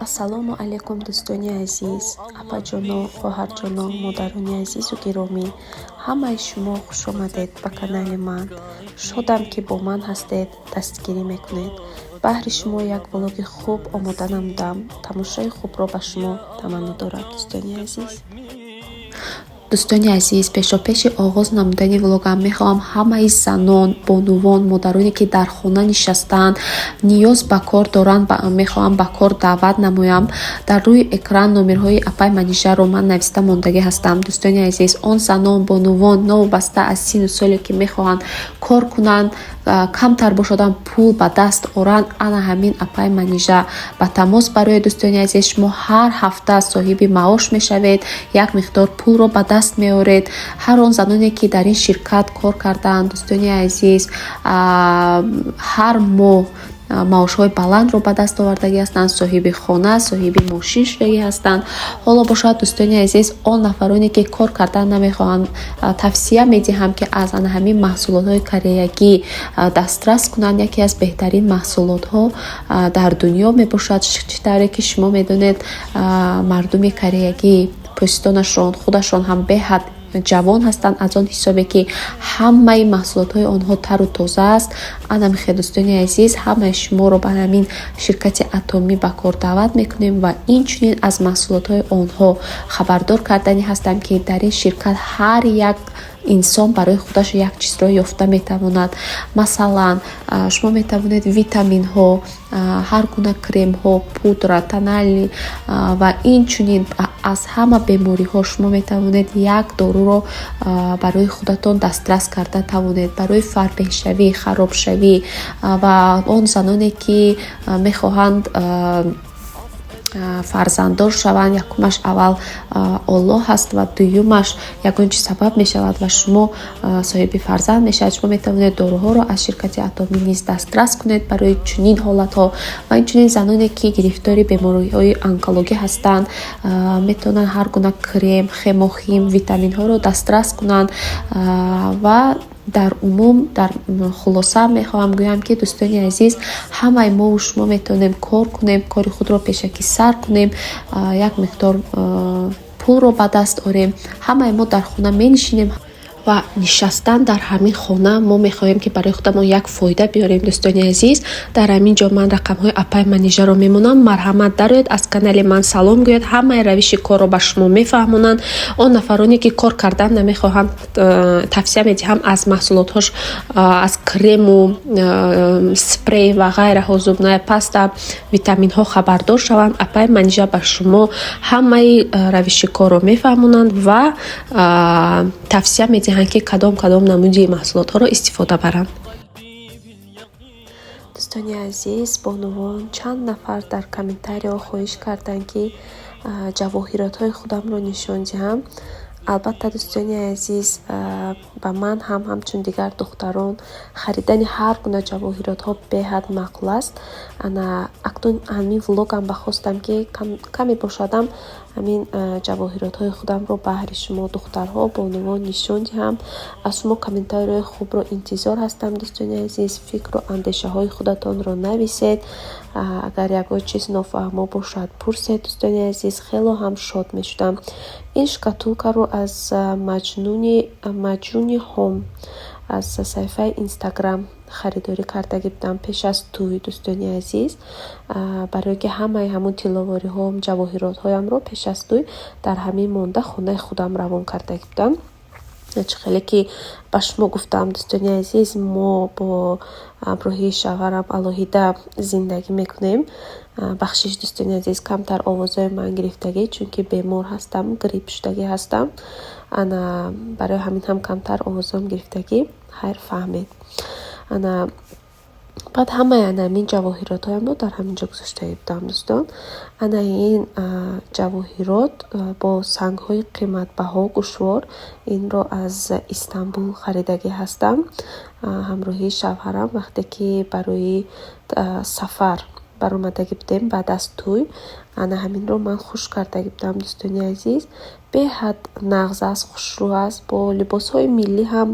ассалому алайкум дӯстони азиз, апаҷоно, хоҳарҷоно, модарони азизу гиромӣ, ҳамаи шумо хуш омадед ба канали ман. Шодам ки бо ман ҳастед, дастгирӣ мекунед. баҳри шумо як влоги хуб омода намудам. тамошои хубро ба шумо таманно дорам дӯстони азиз. дӯстони азиз, пешопеши оғоз намудани влогам мехоҳам ҳамаи занон, бонувон, модароне ки дар хона нишастаанд, ниёз ба кор доранд, мехоҳам ба кор даъват намоям. дар рӯи экран номерҳои апай манижаро ман нависта мондагӣ ҳастам. дӯстони азиз, он занон, бонувон новобаста аз сину соле ки мехоҳанд кор кунанд, камтар бошадам пул ба даст оранд, ана ҳамин апай манижа ба тамос бароед. дӯстони азиз, шумо ҳар ҳафта соҳиби маош мешавед, як миқдор пулро ба даст меоред. ҳар он заноне ки дар ин ширкат кор кардаанд, дӯстони азиз, ҳар моҳ маошҳои баландро ба даст овардагӣ ҳастанд, соҳиби хона, соҳиби мошин шудагӣ ҳастанд. ҳоло бошад дӯстони азиз, он нафароне ки кор кардан намехоҳанд, тавсия медиҳам ки аз ана ҳамин маҳсулотҳои кореягӣ дастрас кунанд. яке аз беҳтарин маҳсулотҳо дар дунё мебошад. чӣ тавре ки шумо медонед, мардуми кореягӣ пӯстонашон, худашон ҳам беҳад ҷавон ҳастанд, аз он ҳисобе ки ҳамаи маҳсулотҳои онҳо тару тоза аст. ана мехоҳед дӯстони азиз, ҳамаи шуморо ба ҳамин ширкати атомӣ ба кор даъват мекунем ва инчунин аз маҳсулотҳои онҳо хабардор карданӣ ҳастам ки дар ин ширкат ҳар як инсон барои худаш як чизро ёфта метавонад. масалан, шумо метавонед витаминҳо, ҳар гуна кремҳо, пудра, тонали ва инчунин аз ҳама бемориҳо шумо метавонед як доруро барои худатон дастрас карда тавонед. барои фарбеҳшавӣ, харобшавӣ ва он заноне ки мехоҳанд фарзанддор шаванд, якумаш аввал Аллоҳ аст ва дуюмаш ягон чиз сабаб мешавад ва шумо соҳиби фарзанд мешавед. шумо метавонед доруҳоро аз ширкати атомӣ низ дастрас кунед барои чунин ҳолатҳо. ва инчунин заноне ки гирифтори бемориҳои онкологӣ ҳастанд, метавонанд ҳар гуна крем, хемохим, витаминҳоро дастрас кунанд. ва дар умум, дар хулоса мехоҳам гӯям ки дӯстони азиз, ҳамаи мову шумо метавонем кор кунем, кори худро пешакӣ сар кунем, як миқдор пулро ба даст орем. ҳамаи мо дар хона менишинем ва нишастан дар ҳамин хона мо мехоҳем ки барои худамон як фоида биёрем. дӯстони азиз, дар ҳамин ҷо ман рақамҳои апай манижаро мемонам. марҳамат дароед, аз канали ман салом гӯед. ҳамаи равиши корро ба шумо мефаҳмонанд. он нафароне ки кор кардан намехоҳанд, тавсия медиҳам аз маҳсулотҳош, аз крему, спрей ва ғайраҳо, зубная паста, витаминҳо хабардор шаванд. апай манижа ба шумо ҳамаи равиши корро мефаҳмонанд ва тавсия медиҳанд ки кадом намуди маҳсулотҳоро истифода баранд. дӯстони азиз, бонувон, чанд нафар дар комментариҳо хоҳиш карданд ки ҷавоҳиротҳои худамро нишон диҳам. албатта дӯстони азиз, ба ман ҳам ҳамчун дигар духтарон харидани ҳар гуна ҷавоҳиротҳо беҳад маъқул аст. ана акнун ҳамин влогам ба хостам ки каме бошадам ҳамин ҷавоҳиротҳои худамро баҳри шумо духтарҳо, бонувон нишон диҳам. аз шумо комментариҳои хубро интизор ҳастам. дӯстони азиз, фикру андешаҳои худатонро нависед. агар ягон чиз нофаҳмо бошад пурсед. дӯстони азиз, хело ҳам шод мешудам. ин шкатулкаро аз маҷуни ҳом аз саҳифаи инстаграм харидорӣ кардагӣ будам пеш аз тӯй. дӯстони азиз, барое ки ҳамаи ҳамун тиловариҳоам, ҷавоҳиротҳоямро пеш аз тӯй дар ҳамин монда хонаи худам равон кардагӣ будам. чӣ хеле ки ба шумо гуфтам дӯстони азиз, мо бо ҳамроҳии шавҳарам алоҳида зиндагӣ мекунем. бахшиш дӯстони азиз, камтар овозҳои ман гирифтагӣ, чунки бемор ҳастам, грипп шудагӣ ҳастам. ана барои ҳамин ҳам камтар овозҳоям гирифтагӣ. хайр фаҳмед. ана баъд ҳамаи ҳамин ҷавоҳиротҳоямро дар ҳамин ҷо гузоштагӣ будам. дӯстон, ана ин ҷавоҳирот бо сангҳои қиматбаҳо гушвор, инро аз Истанбул харидагӣ ҳастам. ҳамроҳии шавҳарам вақте ки барои сафар баромадагӣ будем баъд аз тӯй, ана ҳаминро ман хуш кардагӣ будам. дӯстони азиз, беҳад нағз аст, хушрӯ аст. бо либосҳои миллӣ ҳам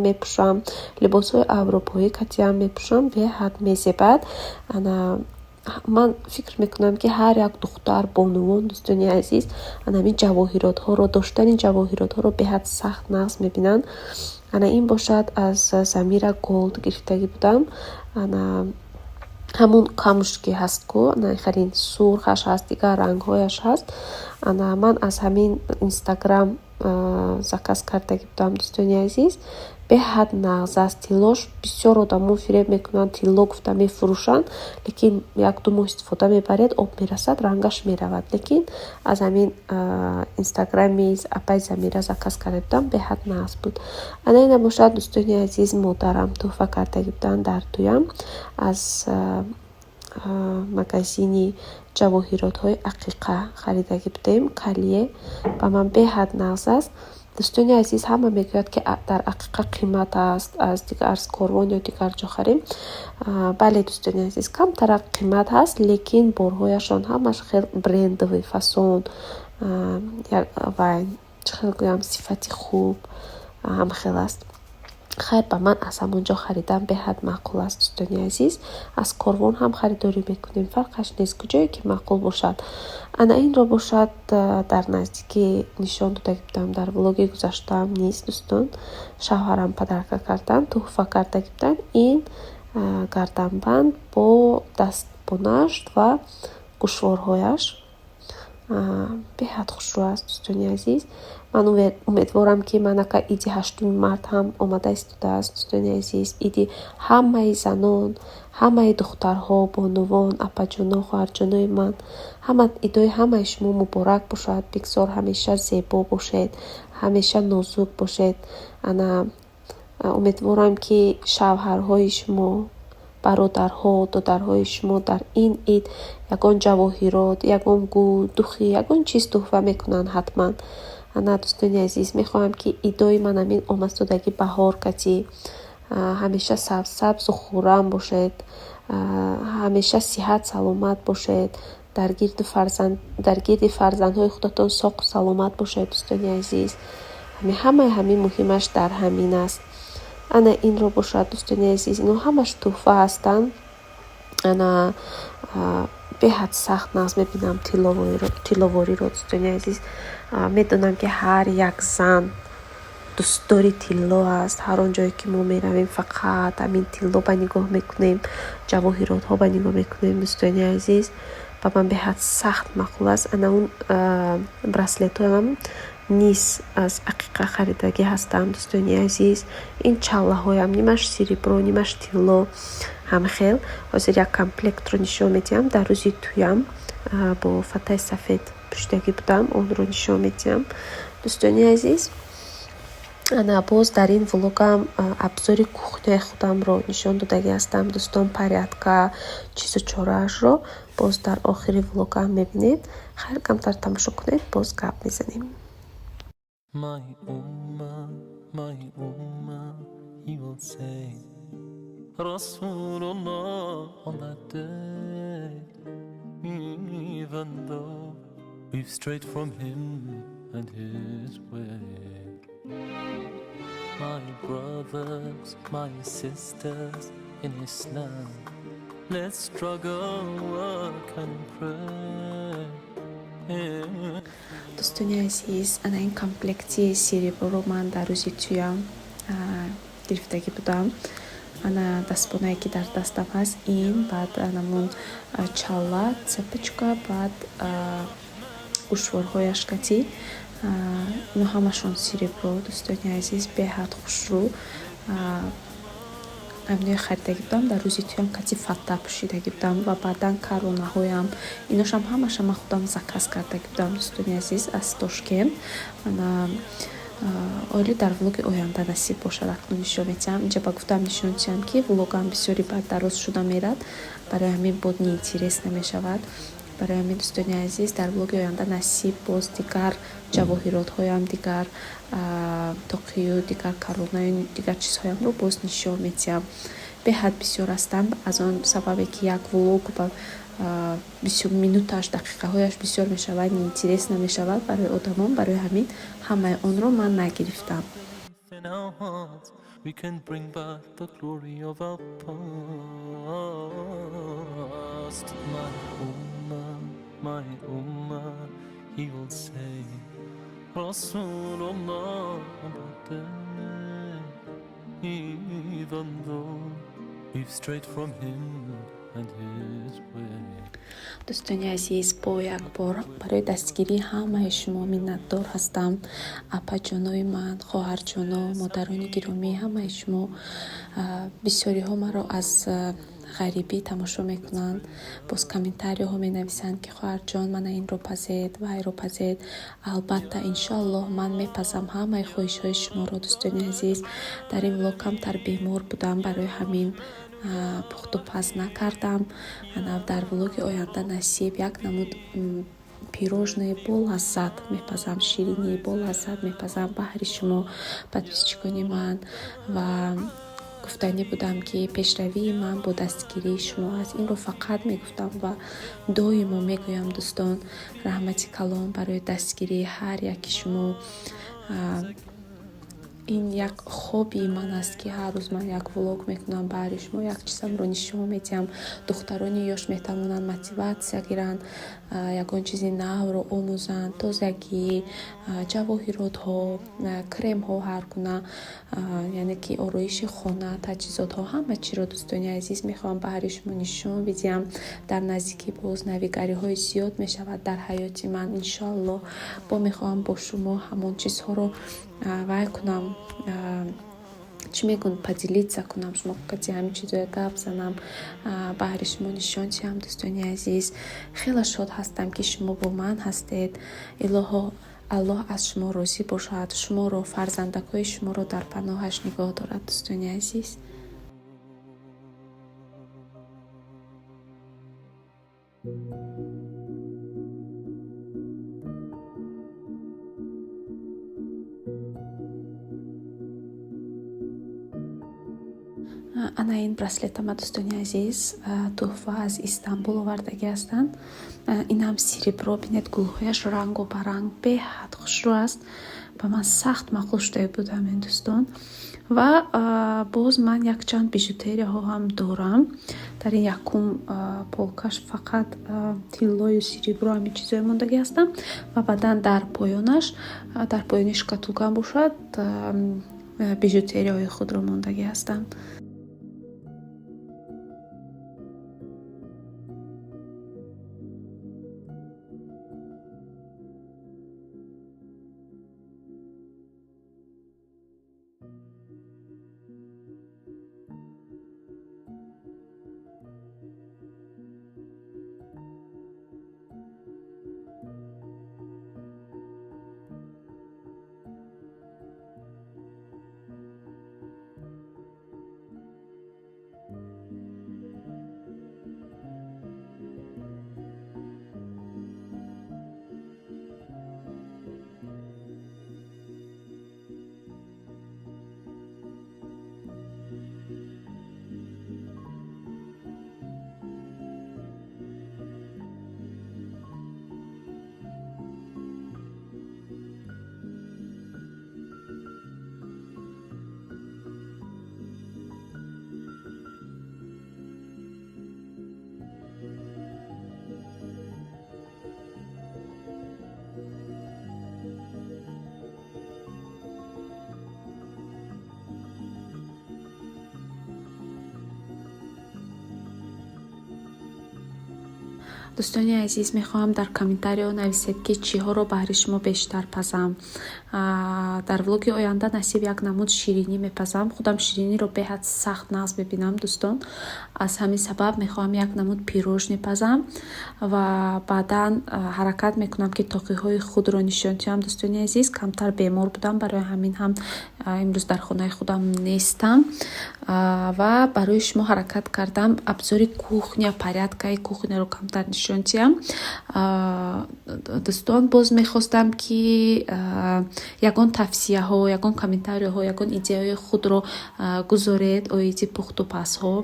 мепӯшам, либосҳои аврупоӣ катиам мепӯшам. беҳад мезебад. ана ман фикр мекунам, ки ҳар як духтар бонувон, дӯстони азиз, ҳамин ҷавоҳиротҳоро, доштани ҷавоҳиротҳоро беҳад сахт нағз мебинанд. Ин бошад аз Замира Голд гирифтагӣ будам. ҳамун камушки ҳастку, харин сурхаш ҳаст, дигар рангҳояш ҳаст. Ман аз ҳамин Инстаграм заказ кардагӣ будам, дӯстони азиз. Беҳад нағз аст тиллош. Бисёр одамон фиреб мекунанд, тилло гуфта мефурӯшанд, лекин 1-2 моҳ истифода мебаред, об мерасад, рангаш меравад. Лекин аз ҳамин Инстаграми апаи Замира заказ карда будам, беҳад нағз буд. Ина бошад, дӯстони азиз, модарам туҳфа кардагӣ буданд дар дуям аз магазини ҷавоҳиротҳои ақиқа харидагӣ будем. Калие ба ман беҳад нағз аст. дӯстони азиз, ҳама мегӯяд, ки дар ақиқа қимат аст, аз дигар корвон ё дигар ҷо харем. Бале дӯстони азиз, камтарак қимат ҳаст, лекин борҳояшон ҳамаш хел брендовый фасон ва чӣ хел гӯям, сифати хуб ҳама хел аст. хайр, ба ман аз ҳамонҷо харидам беҳад маъқул аст, дӯстони азиз. Аз корвон ҳам харидорӣ мекунем, фарқаш нест, куҷое ки маъқул бошад. Инро бошад дар наздикӣ нишон додагӣ будам дар влоги гузаштаам низ, дӯстон. Шавҳарам падарка карданд, туҳфа кардагӣ буданд. Ин гарданбанд бо дастбонаш ва гӯшворҳояш беҳад хушрӯ аст, дӯстони азиз. Ман умедворам, ки манака иди 8 март ҳам омада истодааст, дӯстони азиз. Иди ҳамаи занон, ҳамаи духтарҳо, бонувон, апаҷоно, хоҳарҷонои ман, идои ҳамаи шумо муборак бошад. Бигзор ҳамеша зебо бошед, ҳамеша нозук бошед. Умедворам, ки шавҳарҳои шумо, бародарҳо, додарҳои шумо дар ин ид ягон ҷавоҳирот, ягон гул, духӣ, ягон чиз туҳфа мекунанд ҳатман. дӯстони азиз, мехоҳам, ки идои ман ҳамин омастодагӣ баҳор кати ҳамеша сабзу хуррам бошед, ҳамеша сиҳат саломат бошед, дар гирди фарзандҳои худатон соқу саломат бошед, дӯстони азиз. ҳамаи муҳимаш дар ҳамин аст. Инро бошад, дӯстони азиз, ино ҳамаш туҳфа ҳастанд. беҳад сахт нағз мебинам тилловориро, дӯстони азиз. медонам, ки ҳар як зан дӯстдори тилло аст. ҳар он ҷое ки мо меравем, фақат ҳамин тилло ба нигоҳ мекунем, ҷавоҳиротҳо ба нигоҳ мекунем, дӯстони азиз. ба ман беҳад сахт маъқул аст. он браслетҳоям низ аз ақиқа харидагӣ ҳастанд, дӯстони азиз. ин чаллаҳоям нимаш серебро, нимаш тилло, ҳамахел. ҳозир як комплектро нишон медиҳам. Дар рӯзи туям бо фатаи сафед пӯшидагӣ будам, онро нишон медиҳам, дӯстони азиз. боз дар ин влогам абзори кухняи худамро нишон додагӣ ҳастам, дӯстон. Порядка, чизу чораашро боз дар охири влогам мебинед. хайр, камтар тамошо кунед, боз гап мезанем. My ummah, he will say, Rasulullah on that day, even though we've strayed from him and his way. My brothers, my sisters in Islam, let's struggle, work and pray. дӯстони азиз, ин комплекти сереброро ман дар рӯзи туям гирифтагӣ будам. дастбонае ки дар дастам ҳаст, ин баъд намун чалла, цепочка, баъд гӯшворҳояш кати, ино ҳамашон серебро, дӯстони азиз, беҳад хушрӯ. амино харидагӣ будам. Дар рӯзи туям кати фата пӯшидагӣ будам ва баъдан каронаҳоям, иношам ҳамаша ман худам заказ кардагӣ будам, дӯстони азиз, аз Тошкент. оили дар влоги оянда насиб бошад, акнун нишон медиҳам. инҷа ба гуфтам нишон диҳам, ки влогам бисёри баъд дароз шуда мерад, барои ҳамин буд неинтерес намешавад. барои ҳамин, дӯстони азиз, дар влоги оянда насиб боз дигар ҷавоҳиротҳоям, дигар тоқию, дигар каронаю, дигар чизҳоямро боз нишон медиҳам. беҳад бисёр ҳастанд. аз он сабабе ки як влог ба бисёр минуташ, дақиқаҳояш бисёр мешавад, неинтерес намешавад барои одамон. барои ҳамин ҳамаи онро ман нагирифтам. In our hearts, we can bring back the glory of our past. lost my ummah, he will say, Rasulullah, but then, even though we've strayed from him and his way. дӯстони азиз, бо як бор барои дастгирии ҳамаи шумо миннатдор ҳастам. Апаҷонои ман, хоҳарҷоно, модарони гиромӣ, ҳамаи шумо. Бисёриҳо маро аз ғарибӣ тамошо мекунанд. Боз комментариҳо менависанд, ки хоҳарҷон, мана инро пазед, вайро пазед. Албатта, иншоаллоҳ, ман мепазам ҳамаи хоҳишҳои шуморо. Дӯстони азиз, дар ин влог камтар бемор будам, барои ҳамин пухту паз накардам. Дар влоги оянда насиб як намуд пирожное бо лаззат мепазам, ширинии бо лаззат мепазам баҳри шумо подписчикони ман. Ва гуфтанӣ будам, ки пешравии ман бо дастгирии шумо аст. Инро фақат мегуфтам ва доимо мегӯям, дӯстон, раҳмати калон барои дастгирии ҳар яки шумо. ин як хобби ман аст, ки ҳар рӯз ман як влог мекунам баҳри шумо, як чизамро нишон медиҳам. Духтарони ёш метавонанд мотиватсия гиранд, ягон чизи навро омӯзанд, тозагӣ, ҷавоҳиротҳо, кремҳо ҳар гуна, яъне ки ороиши хона, таҷҳизотҳо, ҳама чиро, дӯстони азиз, мехоҳам баҳри шумо нишон бидиҳам. Дар наздикӣ боз навигариҳои зиёд мешавад дар ҳаёти ман. Иншоаллоҳ бо мехоҳам бо шумо ҳамон чизҳоро вай кунам, чӣ мегӯянд, поделиться кунам, шумо кати ҳамин чизоя гап занам, баҳри шумо нишон диҳам. Дӯстони азиз, хеле шод ҳастам, ки шумо бо ман ҳастед. Илоҳо аллоҳ аз шумо розӣ бошад, шуморо, фарзандакҳои шуморо дар паноҳаш нигоҳ дорад. Дӯстони азиз, ана ин браслетама, дӯстони азиз, тӯҳфа аз Истанбул овардагӣ ҳастанд. Инам серебро, бинед гулҳояш рангу ба ранг беҳад хушрӯ аст. Ба ман сахт мақул шуда будам ин дӯстон. Ва боз ман якчанд бижутерияҳо ҳам дорам. Дар ин якум полкаш фақат тиллою серебро ҳамин чизое мондагӣ ҳастам. Ва баъдан дар поёни шкатулкам бошад, бижутерияҳои худро мондагӣ ҳастам. дӯстони азиз, мехоҳам дар комментариҳо нависед, ки чиҳоро баҳри шумо бештар пазам. Дар влоги оянда насиб як намуд ширинӣ мепазам. Худам шириниро беҳад сахт нағз мебинам, дӯстон. Аз ҳамин сабаб мехоҳам як намуд пирожни пазам ва баъдан ҳаракат мекунам, ки тоқиҳои худро нишон диҳам. Дӯстони азиз, камтар бемор будам, барои ҳамин ҳам имрӯз дар хонаи худам нестам ва барои шумо ҳаракат кардам абзори кухня, порядкаи кухняро камтар нишон диҳам. Дӯстон, боз мехостам, ки ягон тавсияҳо, ягон комментариҳо, ягон идеяҳои худро гузоред оиди пухту пазҳо,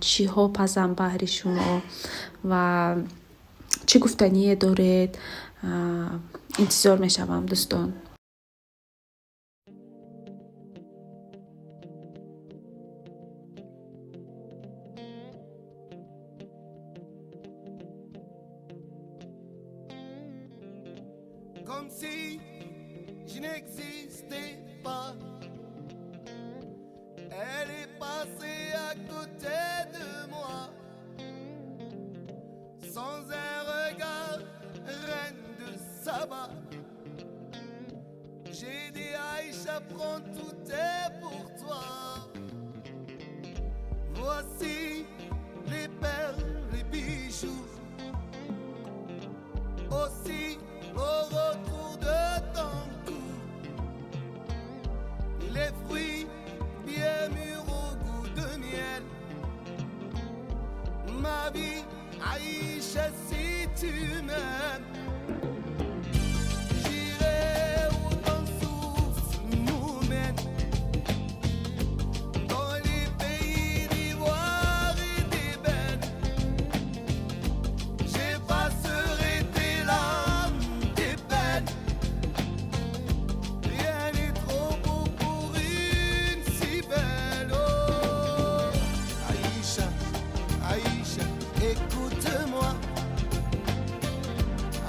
чиҳо пазам баҳри шумо ва чӣ гуфтание доред. интизор мешавам, дӯстон. comme si je n'existais pas. Elle est passée à côté de moi, sans un regard, reine de Saba. J'ai dit Aïcha, prends tout est pour toi. Voici les perles, les bijoux, aussi au retour de ton cou, les fruits bien mûrs au goût de miel. Ma vie, Aïcha, si tu m'aimes, j'irai où ton souffle nous mène, dans les pays d'ivoire et d'ébène. J'effacerai tes larmes, tes peines. Rien n'est trop beau pour une si belle. Oh, Aïcha, Aïcha, écoute-moi.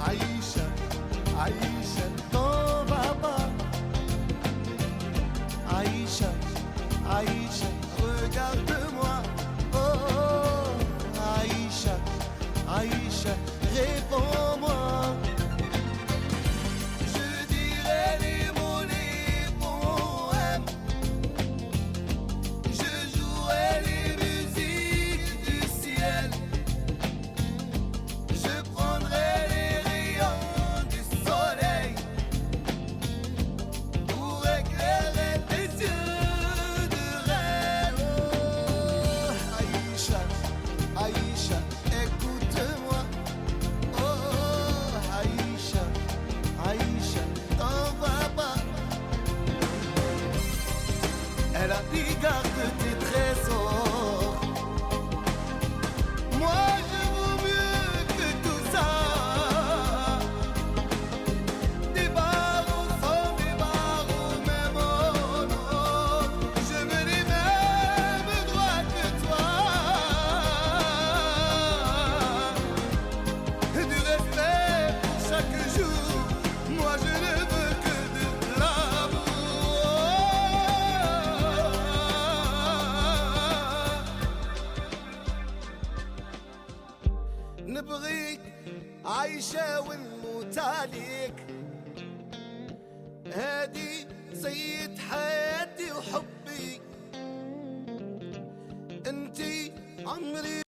Aïcha, Aïcha, t'en vas pas. Aïcha, Aïcha, regarde-moi. Oh, Aïcha, Aïcha, réponds-moi. Je dirai les mots, les poèmes. Je jouerai les musiques du ciel. Je prendrai les rayons du soleil pour éclairer tes yeux de reine. Oh, Aïcha, Aïcha, écoute-moi. Oh, Aïcha, Aïcha, t'en vas pas. Elle a dit garde tes trésors. Moi je vaux mieux que tout ça. Des barreaux sans des barreaux, même oh non. Je veux les mêmes droits que toi. Du respect pour chaque jour. Moi je ne veux que de l'amour. نبغيك عايشة ونموت عليك. هادي سيد حياتي وحبي، انتي عمري.